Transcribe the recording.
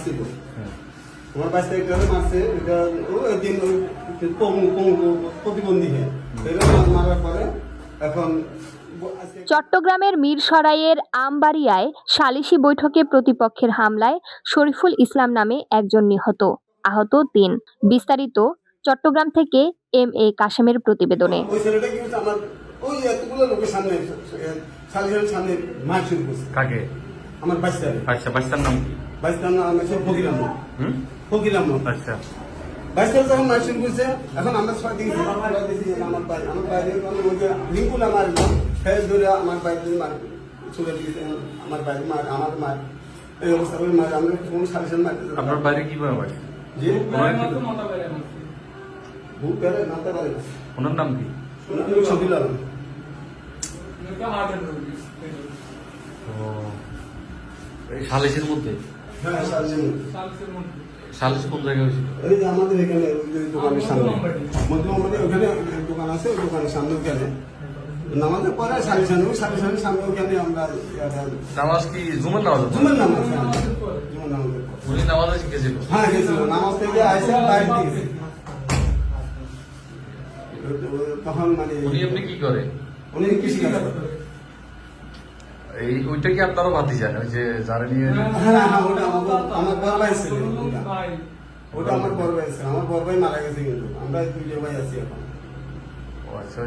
মারছিল। আমার 22 তারিখ মারছে, এটা ওই দিন প্রতিবন্ধী হয়ে মারার পরে এখন চট্টগ্রামের মিরসরাইয়ের আমবাড়িয়ায় সালিশি বৈঠকে প্রতিপক্ষের হামলায় শরীফুল ইসলাম নামে একজন নিহত, আহত ৩। বিস্তারিত চট্টগ্রাম থেকে MA কাশেমের প্রতিবেদনে। ওই ছেলেটা কি হচ্ছে, আমার ওই এতগুলো লোকের সামনে সালিশের সামনে মার শুরু করছে। কাকে? আমার 22 তারিখ। আচ্ছা, বাচ্চার নাম কি? 22 তারিখ নাম আছে ফকির আহমদ। আচ্ছা, 22 তারিখ যখন মার শুরু করছে, এখন আমরা সবাই দেখেছি আমার বাইরে ওই যে লিঙ্কুল আমার ফেস ধরে আমার বাইরে মার চলে দিয়েছে, আমার বাইরে মার আমার মার এই অবস্থা করে মার আমরা কোন সালিশের মার। আপনার বাইরে কিভাবে বাড়ি? যে ভূত বেড়ে নামতে পারে না। ওনার নাম কি? শফিল আলম। এই সালিশের মধ্যে? হ্যাঁ, সালিশের সালিশ কোন জায়গায় হয়েছিল? এই যে আমাদের এখানে দোকানের সামনে মধ্যমাবাড়ি ওখানে দোকান আছে, ওই দোকানের সামনে ওখানে নামাজের পরে সালিশানের সামনে ওখানে আমরা নামাজ কি জুমার নামাজ? জুমের নামাজ, জুমের নামাজ। উনি নামাজে শিখেছিল? হ্যাঁ, গেছিল নামাজ থেকে আইসে বাইরে দিয়েছে। তখন মানে উনি এমনি কি করে? উনি কৃষি কাজ করে। এই ওইটা কি আপনারও ভাতি যায়? ওই যে যারা নিয়ে হ্যাঁ, ওটা আমার বড় ভাই ছিল, ওটা আমার বড় ভাই ছিল। আমার বড় ভাই মারা গেছে, কিন্তু আমরা 2 ভাই আছি এখন। ও আচ্ছা।